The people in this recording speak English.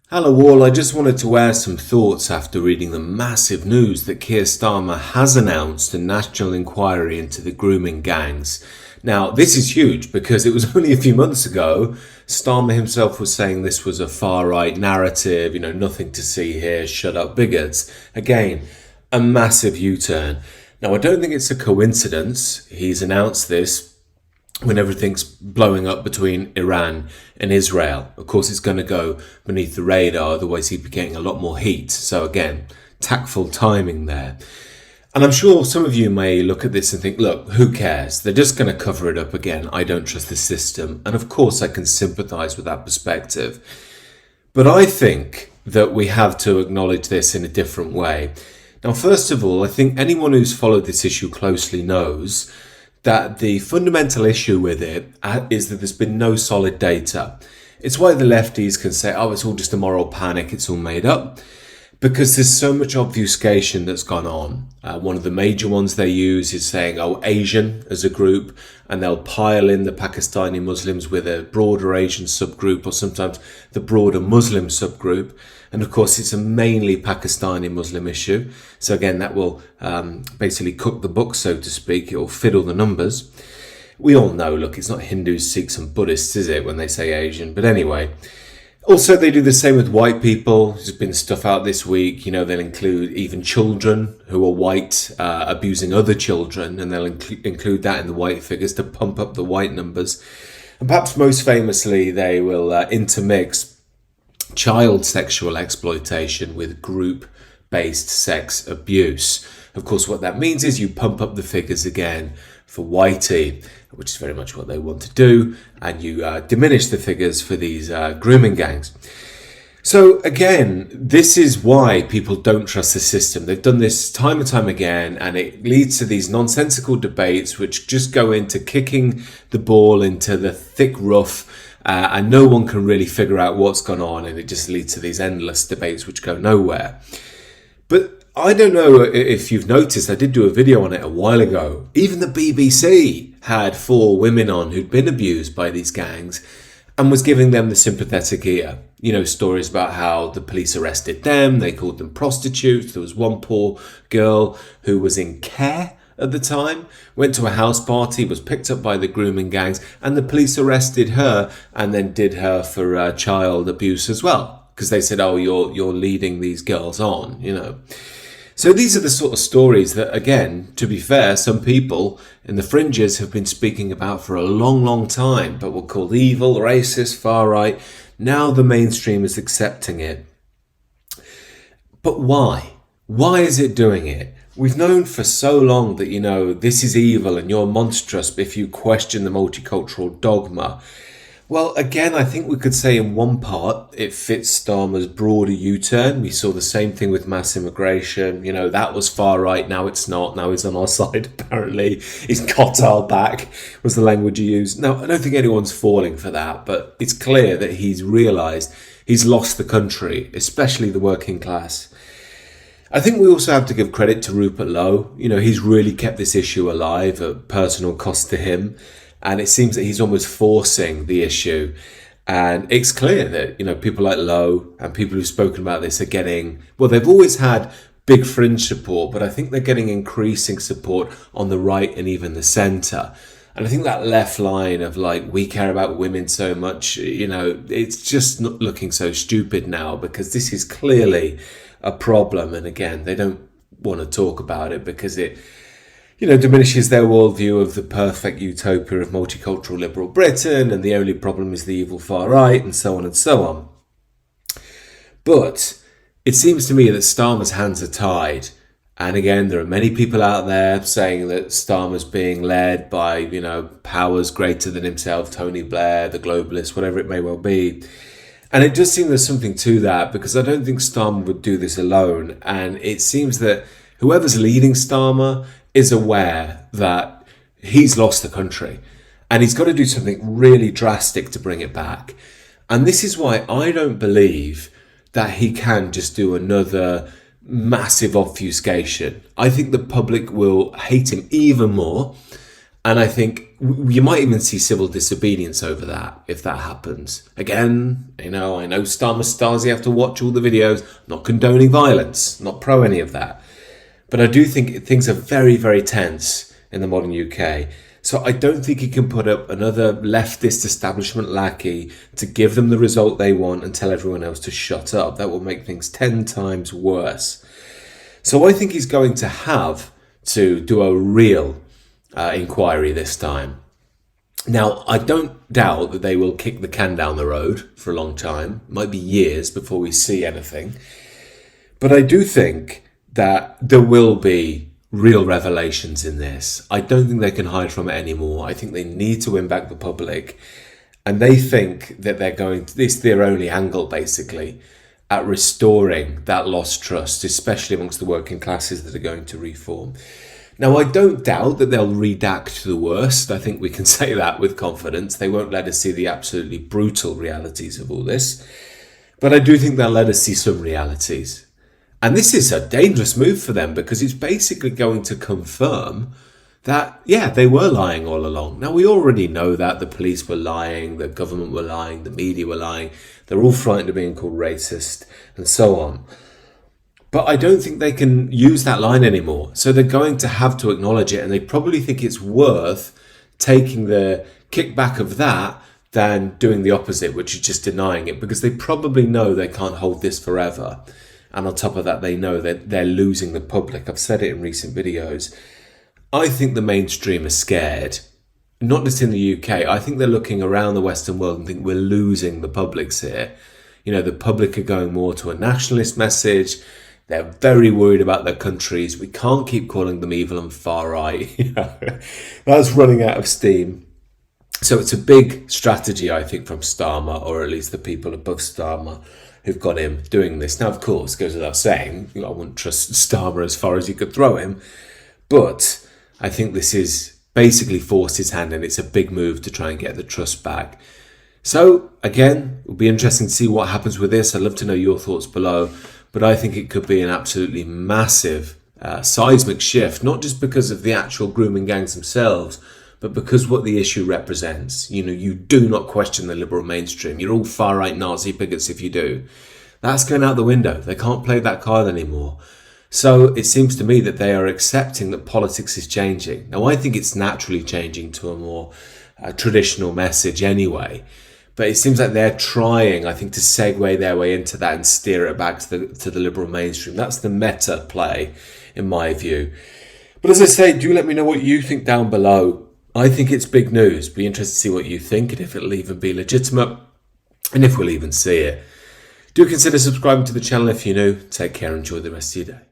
Hello all, I just wanted to air some thoughts after reading the massive news that Keir Starmer has announced a national inquiry into the grooming gangs. Now, this is huge because it was only a few months ago Starmer himself was saying this was a far-right narrative, nothing to see here, shut up bigots. Again, a massive U-turn. Now, I don't think it's a coincidence he's announced this when everything's blowing up between Iran and Israel. Of course, it's going to go beneath the radar, otherwise he'd be getting a lot more heat. So again, tactful timing there. And I'm sure some of you may look at this and think, look, who cares? They're just going to cover it up again. I don't trust the system. And of course, I can sympathise with that perspective. But I think that we have to acknowledge this in a different way. Now, first of all, I think anyone who's followed this issue closely knows that the fundamental issue with it is that there's been no solid data. It's why the lefties can say, oh, it's all just a moral panic, it's all made up, because there's so much obfuscation that's gone on. One of the major ones they use is saying, oh, Asian as a group, and they'll pile in the Pakistani Muslims with a broader Asian subgroup or sometimes the broader Muslim subgroup. And of course, it's a mainly Pakistani Muslim issue. So again, that will basically cook the books, so to speak. It will fiddle the numbers. We all know, look, it's not Hindus, Sikhs and Buddhists, is it, when they say Asian? But anyway, also they do the same with white people. There's been stuff out this week, they'll include even children who are white abusing other children, and they'll include that in the white figures to pump up the white numbers. And perhaps most famously, they will intermix child sexual exploitation with group-based sex abuse. Of course, what that means is you pump up the figures again for whitey, which is very much what they want to do, and you diminish the figures for these grooming gangs. So again, this is why people don't trust the system. They've done this time and time again, and it leads to these nonsensical debates which just go into kicking the ball into the thick rough, and no one can really figure out what's gone on, and it just leads to these endless debates which go nowhere. But I don't know if you've noticed, I did do a video on it a while ago. Even the BBC had 4 women on who'd been abused by these gangs and was giving them the sympathetic ear. Stories about how the police arrested them, they called them prostitutes. There was one poor girl who was in care at the time, went to a house party, was picked up by the grooming gangs, and the police arrested her and then did her for child abuse as well, because they said, oh, you're leading these girls on, So these are the sort of stories that, again, to be fair, some people in the fringes have been speaking about for a long, long time, but were called evil, racist, far right. Now the mainstream is accepting it. But why? Why is it doing it? We've known for so long that, this is evil and you're monstrous if you question the multicultural dogma. Well, again, I think we could say in one part it fits Starmer's broader U-turn. We saw the same thing with mass immigration. That was far right. Now it's not. Now he's on our side, apparently. He's got our back, was the language he used. Now, I don't think anyone's falling for that, but it's clear that he's realised he's lost the country, especially the working class. I think we also have to give credit to Rupert Lowe. He's really kept this issue alive at personal cost to him. And it seems that he's almost forcing the issue. And it's clear that, people like Lowe and people who've spoken about this are getting, well, they've always had big fringe support, but I think they're getting increasing support on the right and even the centre. And I think that left line of we care about women so much, it's just not looking so stupid now, because this is clearly a problem. And again, they don't want to talk about it because it diminishes their worldview of the perfect utopia of multicultural liberal Britain, and the only problem is the evil far right, and so on and so on. But it seems to me that Starmer's hands are tied. And again, there are many people out there saying that Starmer's being led by, powers greater than himself, Tony Blair, the globalists, whatever it may well be. And it does seem there's something to that, because I don't think Starmer would do this alone. And it seems that whoever's leading Starmer is aware that he's lost the country and he's got to do something really drastic to bring it back. And this is why I don't believe that he can just do another massive obfuscation. I think the public will hate him even more. And I think you might even see civil disobedience over that if that happens. Again, I know Starmer Stasi have to watch all the videos, not condoning violence, not pro any of that. But I do think things are very, very tense in the modern UK. So I don't think he can put up another leftist establishment lackey to give them the result they want and tell everyone else to shut up. That will make things 10 times worse. So I think he's going to have to do a real inquiry this time. Now, I don't doubt that they will kick the can down the road for a long time. It might be years before we see anything. But I do think that there will be real revelations in this. I don't think they can hide from it anymore. I think they need to win back the public. And they think that this is their only angle, basically, at restoring that lost trust, especially amongst the working classes that are going to reform. Now, I don't doubt that they'll redact the worst. I think we can say that with confidence. They won't let us see the absolutely brutal realities of all this. But I do think they'll let us see some realities. And this is a dangerous move for them because it's basically going to confirm that, yeah, they were lying all along. Now, we already know that the police were lying, the government were lying, the media were lying. They're all frightened of being called racist and so on. But I don't think they can use that line anymore. So they're going to have to acknowledge it. And they probably think it's worth taking the kickback of that than doing the opposite, which is just denying it, because they probably know they can't hold this forever. And on top of that, they know that they're losing the public. I've said it in recent videos. I think the mainstream are scared, not just in the UK. I think they're looking around the Western world and think we're losing the publics here. You know, the public are going more to a nationalist message. They're very worried about their countries. We can't keep calling them evil and far right. That's running out of steam. So it's a big strategy, I think, from Starmer, or at least the people above Starmer who've got him doing this. Now, of course, it goes without saying, I wouldn't trust Starmer as far as you could throw him. But I think this is basically forced his hand, and it's a big move to try and get the trust back. So, again, it'll be interesting to see what happens with this. I'd love to know your thoughts below. But I think it could be an absolutely massive seismic shift, not just because of the actual grooming gangs themselves, but because what the issue represents. You know, you do not question the liberal mainstream. You're all far-right Nazi bigots if you do. That's going out the window. They can't play that card anymore. So it seems to me that they are accepting that politics is changing. Now, I think it's naturally changing to a more traditional message anyway. But it seems like they're trying, I think, to segue their way into that and steer it back to the liberal mainstream. That's the meta play, in my view. But as I say, do let me know what you think down below. I think it's big news. Be interested to see what you think and if it'll even be legitimate and if we'll even see it. Do consider subscribing to the channel if you're new. Take care and enjoy the rest of your day.